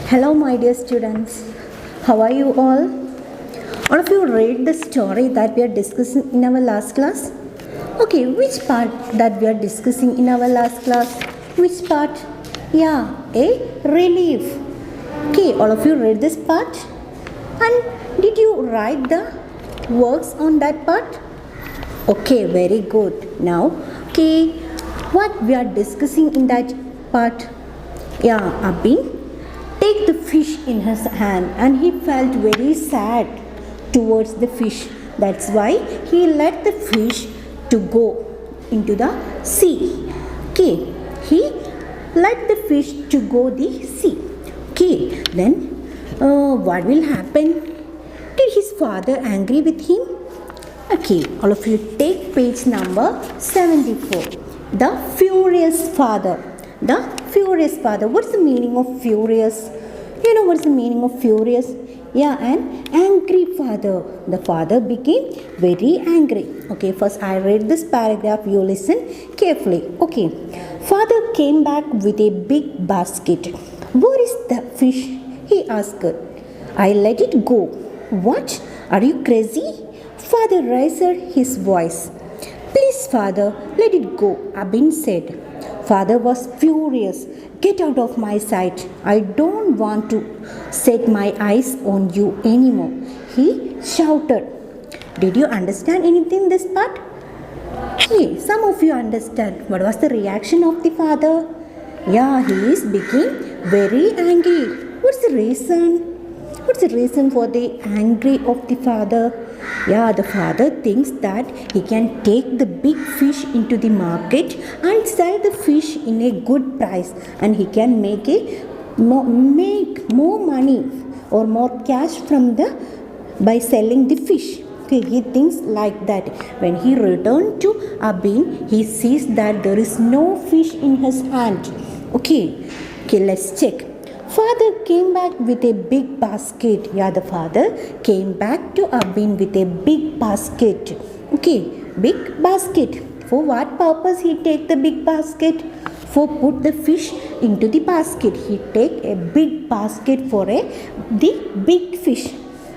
Hello, my dear students. How are you all? All of you read the story that we are discussing in our last class? Okay, which part that we are discussing in our last class? Which part? Yeah, a relief. Okay, all of you read this part? And did you write the works on that part? Okay, very good. Now, okay, what we are discussing in that part? Yeah, Abin take the fish in his hand and he felt very sad towards the fish. That's why he let the fish to go into the sea. Okay, he let the fish to go the sea. Okay, then what will happen? Did his father angry with him? Okay, all of you take page number 74. The furious father. The furious father. What's the meaning of furious? You know what's the meaning of furious? Yeah, an angry father. The father became very angry. Okay, first I read this paragraph. You listen carefully. Okay, father came back with a big basket. Where is the fish? He asked. I let it go. What? Are you crazy? Father raised his voice. Please, father, let it go, Abin said. Father was furious. Get out of my sight. I don't want to set my eyes on you anymore. He shouted. Did you understand anything in this part? Hey, some of you understand. What was the reaction of the father? Yeah, he became very angry. What's the reason? What's the reason for the angry of the father? Yeah, the father thinks that he can take the big fish into the market and sell the fish in a good price, and he can make more money or more cash from by selling the fish. Okay, he thinks like that. When he returned to Abin, he sees that there is no fish in his hand. Okay, let's check. Father came back with a big basket. Yeah, the father came back to Abin with a big basket. Okay, big basket. For what purpose he take the big basket? For put the fish into the basket. He take a big basket for the big fish.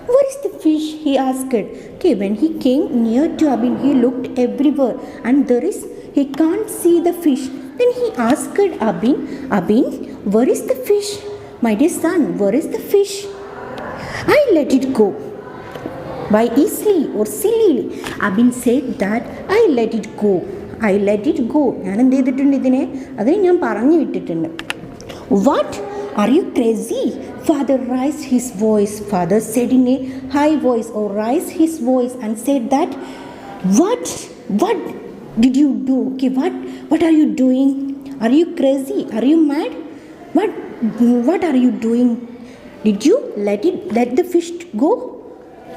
Where is the fish? He asked. Okay, when he came near to Abin, he looked everywhere and he can't see the fish. Then he asked Abin, where is the fish? My dear son, where is the fish? I let it go. By easily or silly, Abin said that I let it go. I let it go. What? Are you crazy? Father raised his voice. Father said in a high voice or raised his voice and said that, what did you do? Okay, what are you doing? Are you crazy? Are you mad? What are you doing? Did you let the fish go?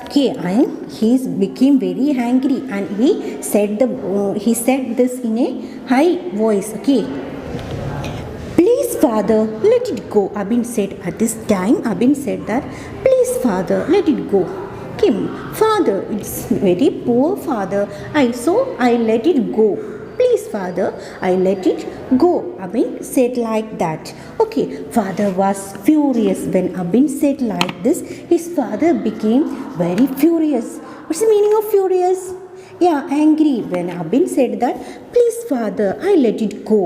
Okay, and he became very angry and he said this in a high voice. Okay, please, father, let it go. Abin said at this time. Abin said that, please, father, let it go. Okay, father, it's very poor father. I let it go. Please, father, I let it go. Abin said like that. Okay, father was furious. When Abin said like this, his father became very furious. What's the meaning of furious? Yeah, angry. When Abin said that, please, father, I let it go.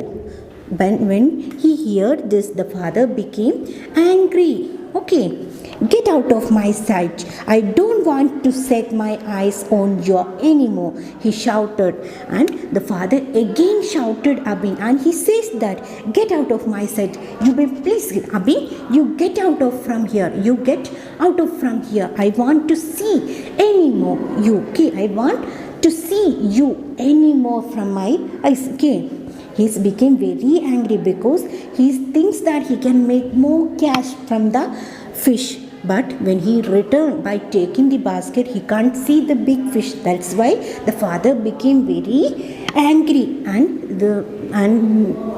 When he heard this, the father became angry. Okay, get out of my sight. I don't want to set my eyes on you anymore, he shouted. And the father again shouted Abin, and he says that, get out of my sight. You may please, Abin, you get out of from here. You get out of from here. I want to see anymore you. Okay, I want to see you anymore from my eyes. Okay. He became very angry because he thinks that he can make more cash from the fish. But when he returned by taking the basket, he can't see the big fish. That's why the father became very angry. And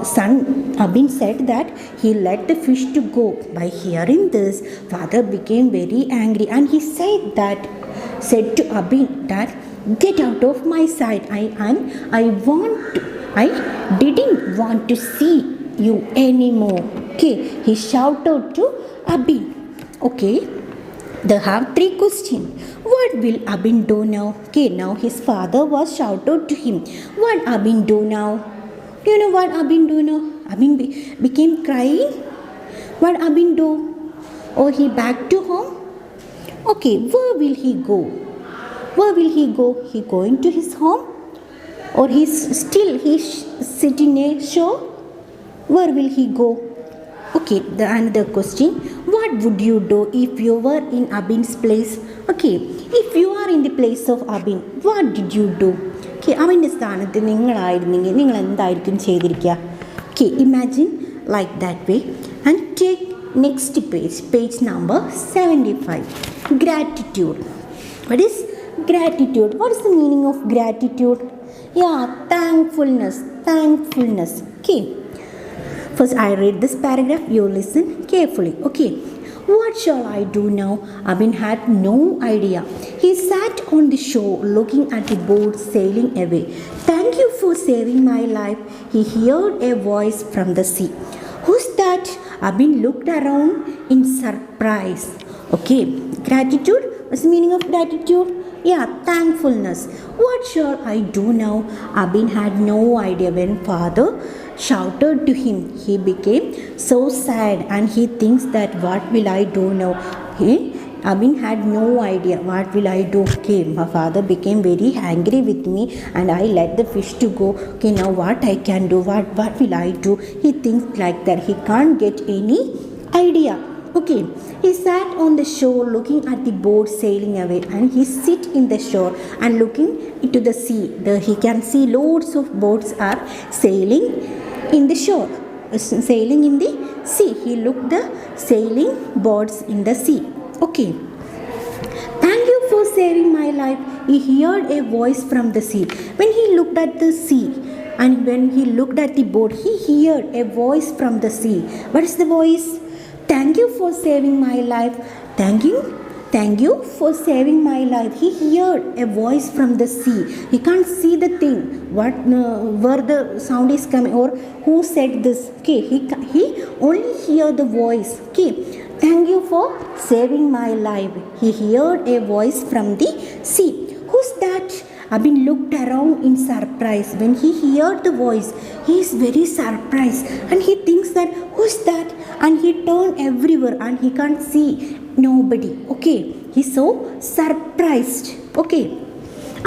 son Abin said that he let the fish to go. By hearing this, father became very angry and he said to Abin that, get out of my sight. I didn't want to see you anymore. Okay, he shouted to Abin. Okay, they have three questions. What will Abin do now? Okay, now his father was shouted to him. What Abin do now? Do you know what Abin do now? Abin became crying. What Abin do? Or he back to home? Okay, where will he go? Where will he go? He going to his home? Or he's sitting a shore? Where will he go? Okay, the another question. What would you do if you were in Abin's place? Okay, if you are in the place of Abin, what did you do? Okay, അവൻ്റെ സ്ഥാനത്ത് നിങ്ങളായിരുന്നെങ്കിൽ നിങ്ങൾ എന്തായിരിക്കും ചെയ്തിരിക്കുക? Okay, imagine like that way and take next page number 75. Gratitude. What is gratitude? What is the meaning of gratitude? Yeah, thankfulness. Okay, first I read this paragraph, you listen carefully. Okay, what shall I do now? Abin had no idea. He sat on the shore looking at the boat sailing away. Thank you for saving my life. He heard a voice from the sea. Who's that? Abin looked around in surprise. Okay, gratitude. What's the meaning of gratitude? Yeah, thankfulness. What shall I do now? Abin had no idea. When father shouted to him, he became so sad and he thinks that what will I do now? Abin had no idea. What will I do? Okay, my father became very angry with me and I let the fish to go. Okay, now what I can do? What will I do? He thinks like that. He can't get any idea. Okay, he sat on the shore looking at the boat sailing away, and he sit in the shore and looking into the sea. He can see loads of boats are sailing in the shore, sailing in the sea. He looked the sailing boats in the sea. Okay, thank you for saving my life. He heard a voice from the sea. When he looked at the sea and when he looked at the boat, he heard a voice from the sea. What is the voice? Thank you for saving my life. Thank you for saving my life. He heard a voice from the sea. He can't see the thing, where the sound is coming or who said this. Okay, he only hear the voice. Okay, thank you for saving my life. He heard a voice from the sea. Who's that? Abin looked around in surprise. When he heard the voice, he is very surprised and he thinks that who's that? And he turned everywhere and he can't see nobody. Okay, he's so surprised. Okay,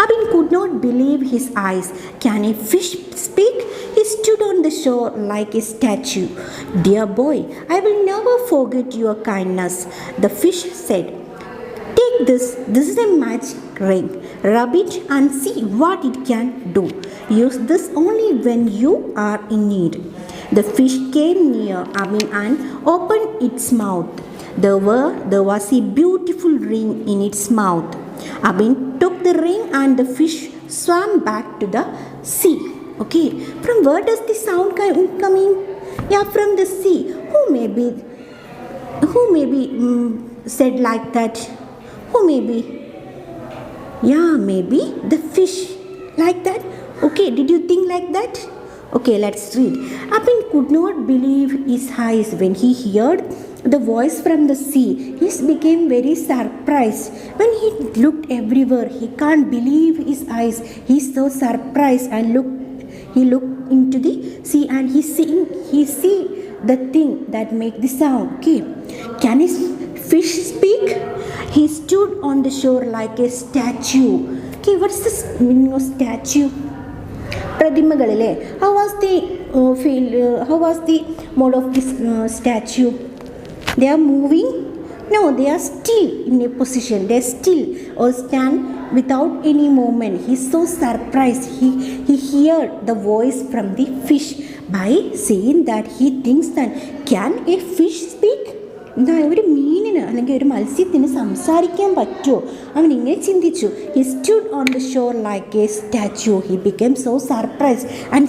Abin could not believe his eyes. Can a fish speak? He stood on the shore like a statue. Dear boy, I will never forget your kindness, the fish said. Take this is a magic ring. Rub it and see what it can do. Use this only when you are in need. The fish came near Abin and opened its mouth. There was a beautiful ring in its mouth. Abin took the ring and the fish swam back to the sea. Okay, from where does the sound coming? Yeah, from the sea. Who may be said like that? Who may be? Yeah, maybe the fish like that. Okay, did you think like that? Okay, let's read. Abin could not believe his eyes when he heard the voice from the sea. He became very surprised. When he looked everywhere, he can't believe his eyes. He's so surprised and he looked into the sea and he see the thing that make the sound. Okay, can his fish speak? He stood on the shore like a statue. Okay, what's the meaning of statue? പ്രതിമകളിലെ how was the mode of this statue? They are moving? No, they are still in a position. They still or stand without any movement. He's so surprised. He heard the voice from the fish. By saying that, he thinks that can a fish speak? ഒരു മീനിന് അല്ലെങ്കിൽ ഒരു മത്സ്യത്തിന് സംസാരിക്കാൻ പറ്റുമോ? അവൻ ഇങ്ങനെ ചിന്തിച്ചു. He stood on the shore like a statue. He became so surprised and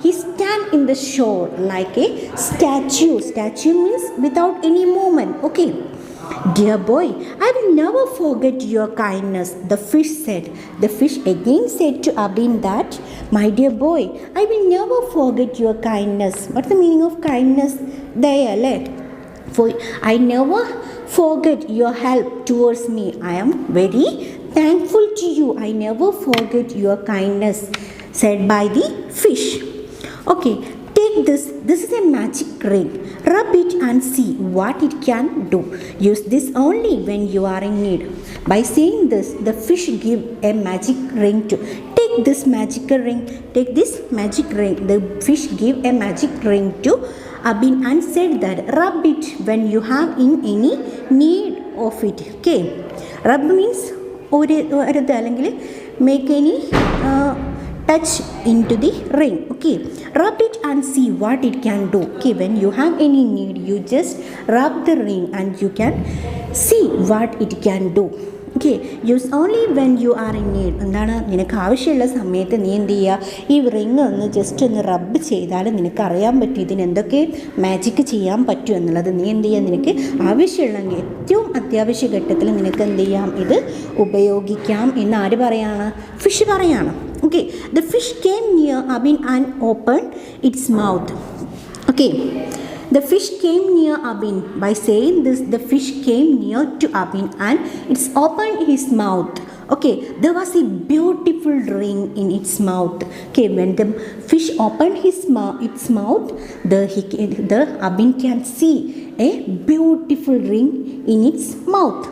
he stand in the shore like a statue. Statue means without any movement. Okay. Dear boy, I will never forget your kindness, the fish said. The fish again said to Abin that, my dear boy, I will never forget your kindness. What's the meaning of kindness? Daya, let. For I never forget your help towards me. I am very thankful to you. I never forget your kindness, said by the fish. Okay, take this. This is a magic ring. Rub it and see what it can do. Use this only when you are in need. By saying this, the fish give a magic ring to. Take this magical ring. Take this magic ring. The fish give a magic ring to Abin and said that rub it when you have in any need of it. Okay, rub means make any touch into the ring. Okay, rub it and see what it can do. Okay, when you have any need, you just rub the ring and you can see what it can do. Okay, use only when you are in need. എന്താണ് നിനക്ക് ആവശ്യമുള്ള സമയത്ത് നീ എന്ത് ചെയ്യുക, ഈ ring ഒന്ന് just ഒന്ന് റബ്ബ് ചെയ്താൽ നിനക്ക് അറിയാൻ പറ്റും ഇതിന് എന്തൊക്കെ മാജിക്ക് ചെയ്യാൻ പറ്റും എന്നുള്ളത്. നീ എന്ത് ചെയ്യുക, നിനക്ക് ആവശ്യമുള്ള ഏറ്റവും അത്യാവശ്യ ഘട്ടത്തിൽ നിനക്ക് എന്ത് ചെയ്യാം, ഇത് ഉപയോഗിക്കാം എന്ന് ആര് പറയാണ്, ഫിഷ് പറയാണ്. Okay, the fish came near Abin and opened its mouth. Okay, the fish came near Abin. By saying this, the fish came near to Abin and it's opened his mouth. Okay, there was a beautiful ring in its mouth. Okay, when the fish opened its mouth, the Abin can see a beautiful ring in its mouth.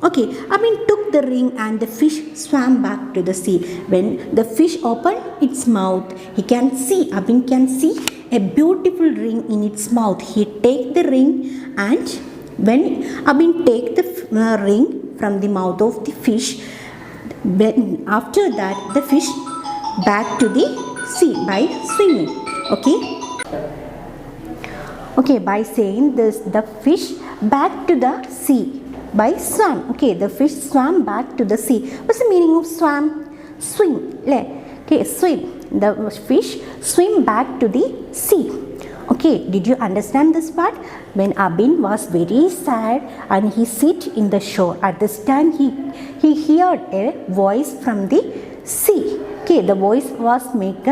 Okay, Abin took the ring and the fish swam back to the sea. When the fish opened its mouth, Abin can see a beautiful ring in its mouth. He take the ring, and when Abin take the ring from the mouth of the fish, after that the fish back to the sea by swimming. Okay, by saying this, the fish back to the sea by swam. Okay, the fish swam back to the sea. What's the meaning of swam? Swim. Okay, swim. The fish swim back to the sea. Okay, did you understand this part? When Abin was very sad and he sit in the shore, at this time he heard a voice from the sea. Okay, the voice was made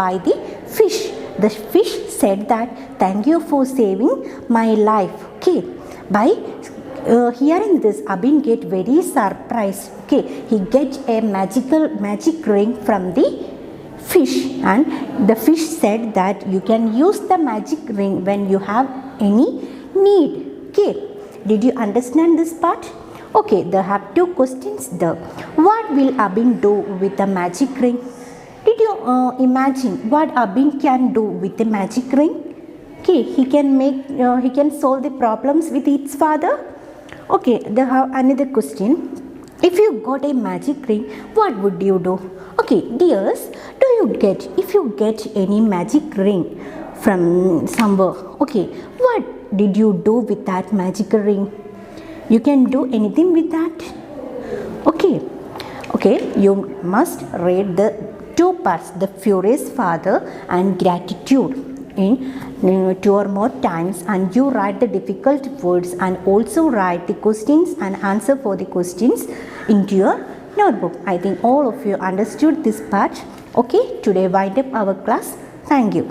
by the fish. The fish said that thank you for saving my life. Okay, by hearing this, Abin get very surprised. Okay, he get a magic ring from the fish, and the fish said that you can use the magic ring when you have any need. Okay, did you understand this part? Okay, they have two questions there. What will Abin do with the magic ring? Did you imagine what Abin can do with the magic ring? Okay, he can solve the problems with its father. Okay, they have another question. If you got a magic ring, what would you do? Okay, dears, if you get any magic ring from somewhere, okay, what did you do with that magical ring? You can do anything with that? Okay, you must read the two parts, the furious father and gratitude, in 2 or more times, and you write the difficult words and also write the questions and answer for the questions into your notebook. I think all of you understood this part. Okay, today wind up our class. Thank you.